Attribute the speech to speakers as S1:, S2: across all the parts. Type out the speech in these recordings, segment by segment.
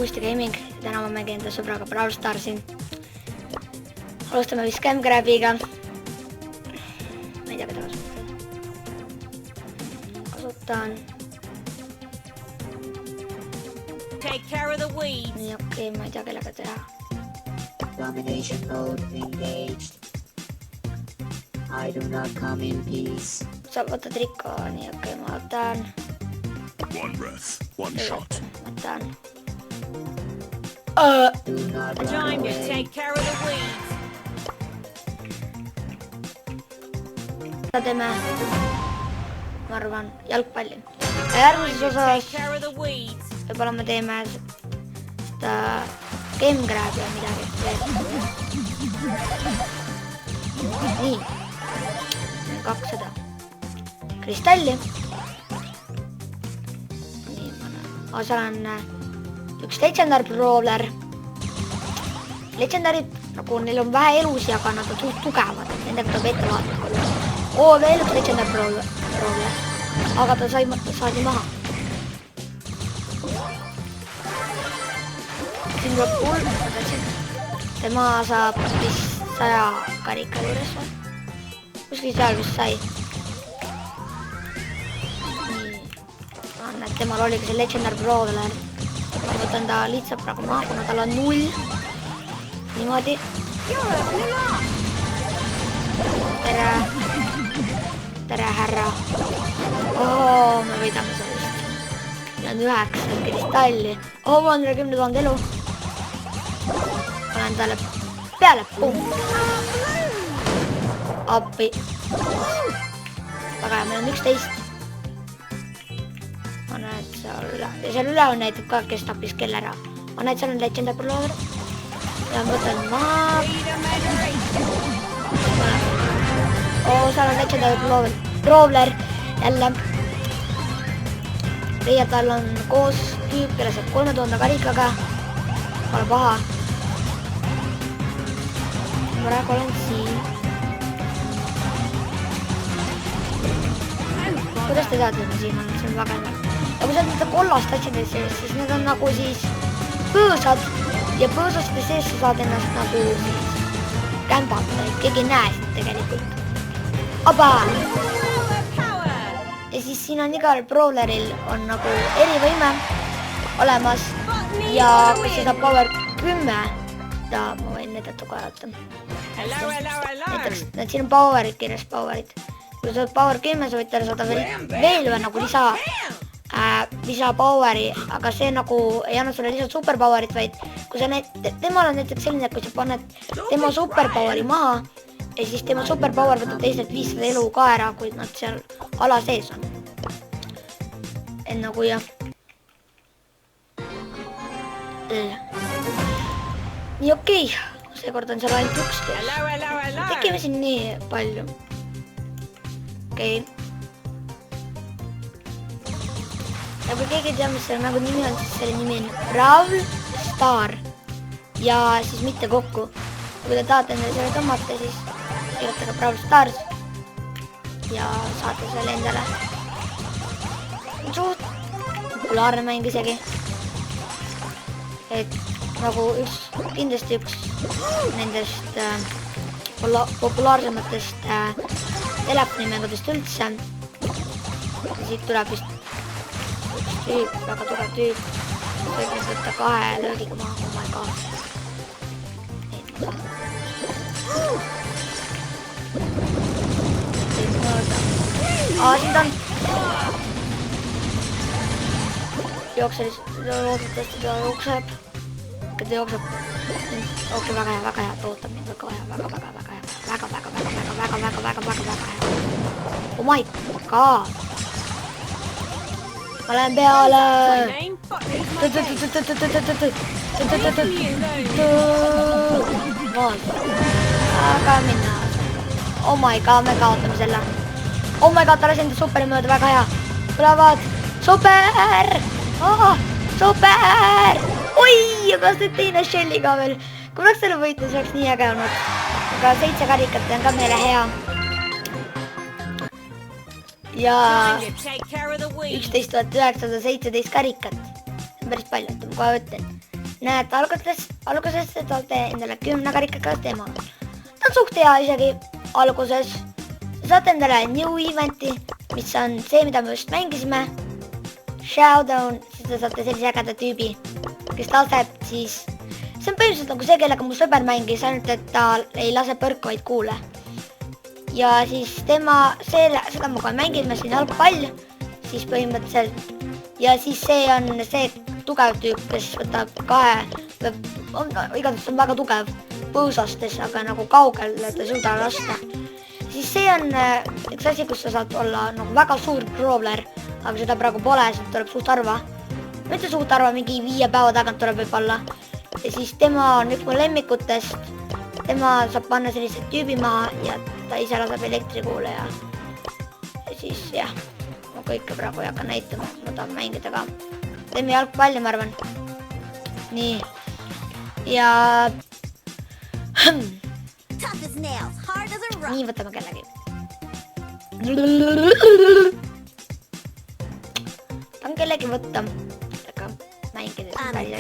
S1: Kusti Gaming. Täna ma mängin enda sõbraga Brawl Starsi. Alustame vist Camgrabiga. Ma ei tea, keda kasutan. Nii, okei, ma ei tea, kellega teha.
S2: Domination mode engaged. I do not come in peace.
S1: Saab võtta trikko, nii okei, ma võtan.
S3: One breath, one shot.
S1: Võtan.
S2: Do not run
S4: Time to
S2: away.
S4: take care of the weeds.
S1: Teeme, ma arvan, jalgpalli. Järgmises
S4: Take
S1: osas
S4: care of the weeds.
S1: võib-olla me teeme seda Camgrabi ja midagi. Nii. 200 kristalli. Nii, ma seal on üks legendar brawler. Legendarid, nagu neil on vähe elusi, aga nad on suht tugevad, et nendega tuleb ette vaadata. Veel üks legendar brawler. Aga ta saadi maha. Siin tuleb pull, ma tahtsin. Tema saab vist 100 karika juures või? Kuskil seal vist sai. Nii. Et temal oli ka see legendar brawler. Ma võtan ta lihtsalt praegu maha, kuna tal on 0. Niimoodi. Tere. Tere, härra. Me võidame sellest. Meil on 9 kristalli. Ma olen 10 000 elu. Panen talle peale. Pum. Appi. Väga hea, meil on 11. Ma näed seal üle. Ja seal üle on näitab ka, kes tappis kelle ära. Ma näed, seal on legendar brawler. Ja ma võtan maha. Seal on legendar brawler. Jälle. Ja tal on koos tüüp, kelle saab 3000 karikaga. Pole paha. Ma praegu olen siin. Kuidas te teate, et ma siin olen? See on väga hea. Ja kui sa oled kollast asjade sees, siis need on nagu siis põõsad. Ja põõsaste sees sa saad ennast nagu siis kämbata, et keegi ei näe seda tegelikult. Aba! Ja siis siin on igal brawleril on nagu erivõime olemas. Ja kui sa saab power 10, ma võin näidata korrata. Näiteks, siin on powerid kirjas, powerid. Kui sa saad power 10, sa võid talle saada veel või nagu lisa poweri, aga see nagu ei anna sulle lihtsalt superpowerit, vaid kui sa temal on näiteks selline, et kui sa paned tema superpoweri maha, ja siis tema superpower võtab teistelt 500 elu ka ära, kui nad seal ala sees on. Et nagu jah. Nii okei, seekord on seal ainult 11. Tekime siin nii palju. Okei. Ja kui keegi ei tea, mis selle mängu nimi on, siis selle nimi on Brawl Star. Ja siis mitte kokku. Kui te tahate endale selle tõmmata, siis kirjutage Brawl Stars. Ja saate selle endale. Suht populaarne mäng isegi. Et nagu kindlasti üks nendest populaarsematest telefonimängudest üldse. Ja siit tuleb vist üks tüüp, väga tugev tüüp. Võib võtta 2 löögiga maha, oh my god. Siin ta on. Jookse lihtsalt, loodetavasti ta jookseb. Kui ta jookseb. Okei, väga hea, ootab mind väga hea. Väga hea. Oh my god. Ma lähen peale. Aga minna. Oh my god, me kaotame selle. Oh my god, ta lasi enda superi mööda, väga hea. Tulevad. Super! Super! Oi, aga see teine Shelly ka veel. Kui oleks selle võitu, see oleks nii äge olnud. Aga 7 karikat on ka meile hea. Ja 11 917 karikat. Päris palju, et ma kohe ütlen. näed, alguses te toote endale 10 karikaga teema. Ta on suht hea isegi alguses. Saate endale new eventi, mis on see, mida me just mängisime. Showdown, siis te saate sellise ägeda tüübi, kes laseb siis... See on põhimõtteliselt nagu see, kellega mu sõber mängis, ainult et ta ei lase põrkuvaid kuule. Ja siis seda ma kohe mängisime, siin jalgpall, siis põhimõtteliselt. Ja siis see on see tugev tüüp, kes võtab igatahes on väga tugev põõsastes, aga nagu kaugel, et ei suuda lasta. Siis see on üks asi, kus sa saad olla nagu väga suur brawler, aga seda praegu pole, seda tuleb suht harva. Mitte suht harva, mingi 5 päeva tagant tuleb võib-olla. Ja siis tema on üks mu lemmikutest. Tema saab panna sellise tüübi maha ja ta ise laseb elektrikuule ja siis jah, ma kõike praegu ei hakka näitama, ma tahan mängida ka. Teeme jalgpalli, ma arvan. Nii. Ja... Nii, võtame kellegi. Tahan kellegi võtta. Aga mängides välja.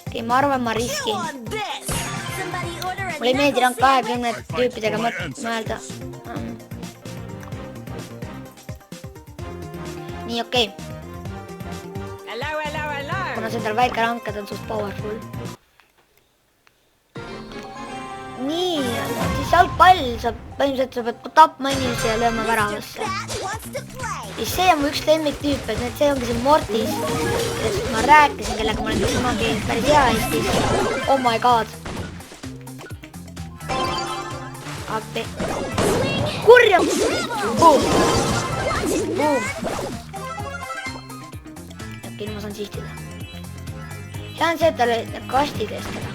S1: Okei, ma arvan, ma riskin. Mulle ei meeldi rank 20 tüüpidega mõelda. Nii, okei. Kuna see tal väike rank, et on suht powerful. Nii, siis jalgpall saab, põhimõtteliselt sa pead tapma inimesi ja lööma väravasse. Ja see on mu üks lemmiktüüp, et see ongi see Mortis, sest ma rääkisin, kellega ma olen kunagi päris hea Eestis. Oh my god. Appi. Kurjam! Boom! Boom! Okei, ma saan sihtida. See on see, et tal olid need kastid eestega.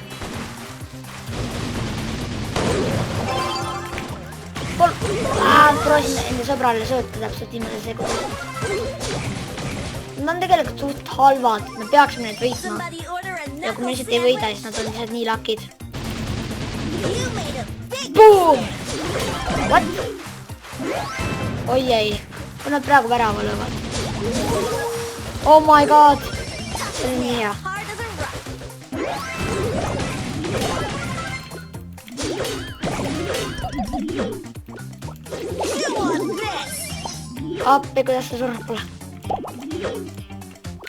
S1: Proosin enda sõbrale sööta täpselt viimase sekundi. Nad on tegelikult suht halvad, me peaksime neid võitma. Ja kui me lihtsalt ei võida, siis nad on lihtsalt nii lakid. Boom! What? Oi ei, kui nad praegu värava löövad. Oh my god! See on nii hea. Appi, kuidas see surnud pole.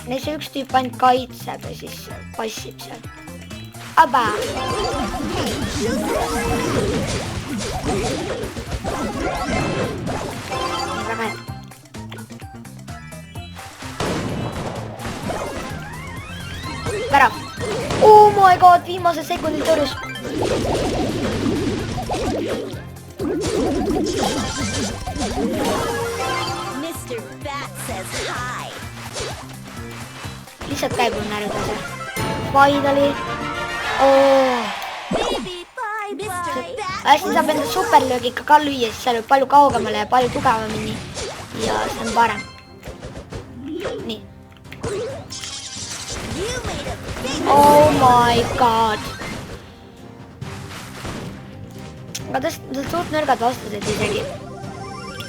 S1: Neis üks tüüp ainult kaitseb ja siis passib seal. Aba! Nii väga hea. Värav. Oh my god, viimase sekundi tõrjus. Lihtsalt käib on närvidase. Finally. Hästi saab enda superlöögiga ka lüüa, siis see lööb palju kaugemale ja palju tugevamini. Ja see on parem. Nii. Oh my god. Aga ta on suht nõrgad vastased isegi.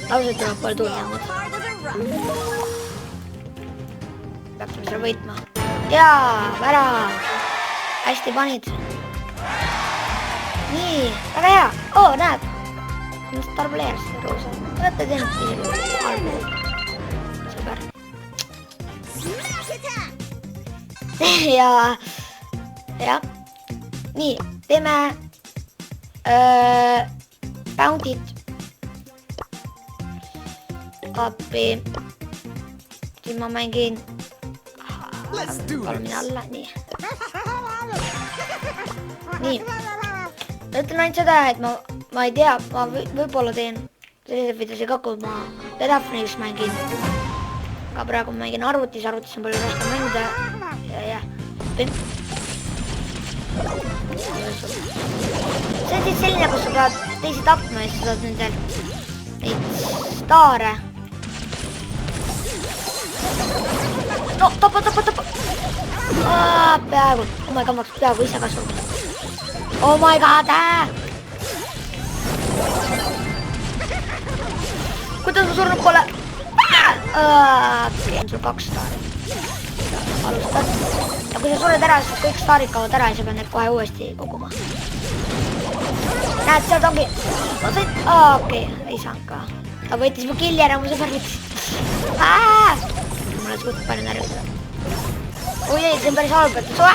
S1: Ausalt tuleb pole tulemad. Peaksime selle võitma. Jaa, värav. Hästi panid. Nii, väga hea. Oo, näed. Minust tarbleeris see roosa. Võtta teinud isegi halbu. Super. Ja. Nii, teeme bounty't. Appi. Siin ma mängin. Palun alla, nii. Nii. Ma ütlen ainult seda, et ma ei tea, ma võib-olla teen sellised videosi ka, kui ma telefonis mängin. Aga praegu ma mängin arvutis on palju raskem mängida. Ja. See on siis selline, kus sa pead teisi tapma ja siis sa saad neid staare. No, tapa! Peaaegu. Oh my god, ma peaaegu ise kasvanud. Oh my god! Kuidas ma surnud pole? Okei, on sul 2 staari. alustad. Ja kui sa sured ära, siis kõik staarid kaovad ära ja sa pead need kohe uuesti koguma. Näed, sealt ongi. Ma sain... Okei, ei saanud ka. Ta võitis mu killi ära, mu sõber võttis. Mulle suht palju närvitada. Oi ei, see on päris halb, et ta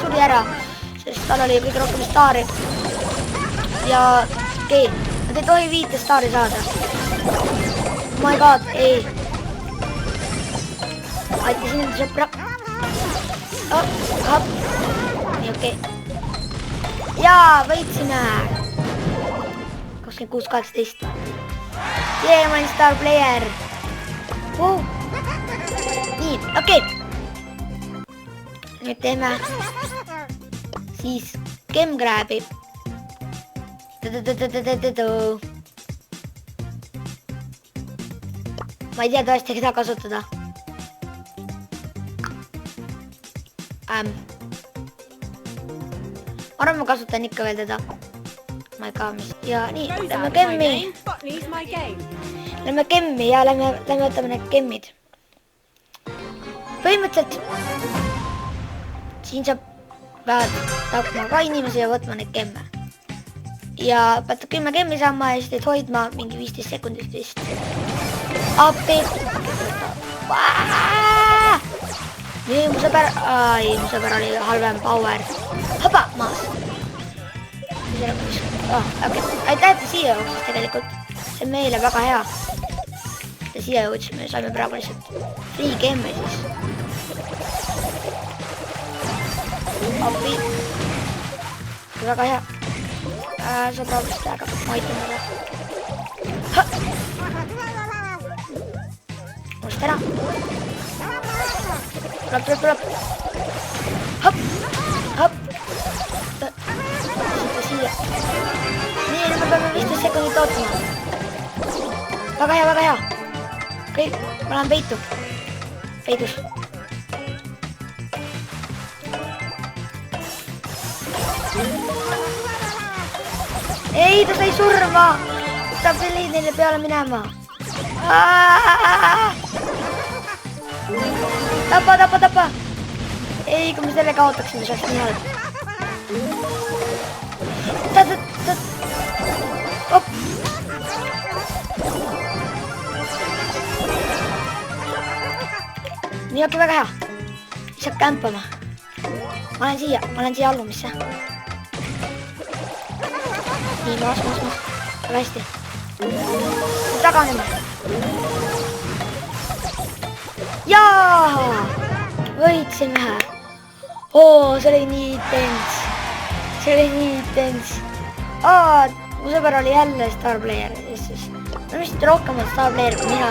S1: suri ära. Sest tal oli kõige rohkem staari. Ja okei, nad ei tohi 5 staari saada. Oh my god, ei. Aitasin enda sõpra. Nii, okei. Jaa, võitsime. 26-18. Jee, ma olin star player. Nii, okei. Nüüd teeme siis gemgrab'i. Ma ei tea tõesti, keda kasutada. Ma arvan, ma kasutan ikka veel teda. Ma ei kaa, mis... Ja nii, lähme gemmi. Lähme gemmi ja lähme võtame need gemmid. Põhimõtteliselt siin saab pead tapma ka inimesi ja võtma neid gemme. Ja pead 10 gemmi saama ja siis teid hoidma mingi 15 sekundit vist. Appi! Nii, mu sõber oli halvem power. Hõba, maas! Okei, aitäh, et siia jooksis tegelikult. See on meile väga hea. Ja siia jõudsime ja saime praegu lihtsalt free gemme siis. Appi. Väga hea. Sõbra vist aega. Ma aitan mulle. Must ära. Tuleb. Hop. Siia. Nii, nüüd me peame 15 sekundit ootama. Väga hea. Okei, ma lähen peitu. Peidus. Ei, ta sai surma. Ta pidi neile peale minema. Tapa. Ei, kui me selle kaotaksime, see oleks nii halb. Op. Nii, okei, väga hea. Saab kämpama. Ma lähen siia allumisse. Nii, maas. Väga hästi. Taganeme. Jaa! Võitsime. See oli nii intens. Mu sõber oli jälle star player. No vist rohkem on star player kui mina.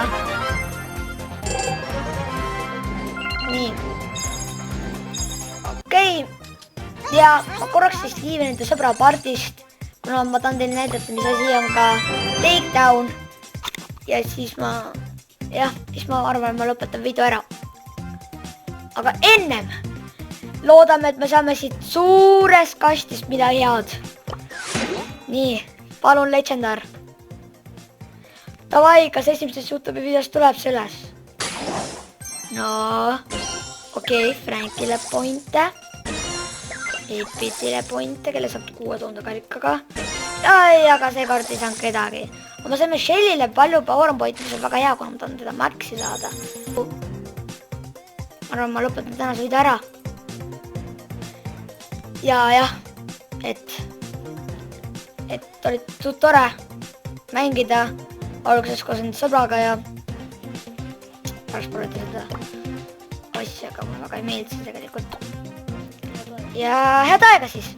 S1: Nii. Okei. Ja ma korraks siis kiivin enda sõbra partist. Kuna ma tahan teile näidata, mis asi on ka takedown. Ja siis ma arvan, et ma lõpetan video ära. Aga ennem loodame, et me saame siit suurest kastist midagi head. Nii, palun legendar. Davai, kas esimesest YouTube'i videost tuleb see üles? No, okei, Frankile pointe. Epitile pointe, kelle saab 6000 karikaga. Aga seekord ei saanud kedagi. Aga me saime Shellile palju power pointe, mis on väga hea, kuna ma tahan teda maxi saada. Ma arvan, ma lõpetan tänase video ära. Ja, et oli tore mängida alguses koos enda sõbraga ja pärast prooviti seda asja, aga mulle väga ei meeldi see tegelikult. Ja head aega siis!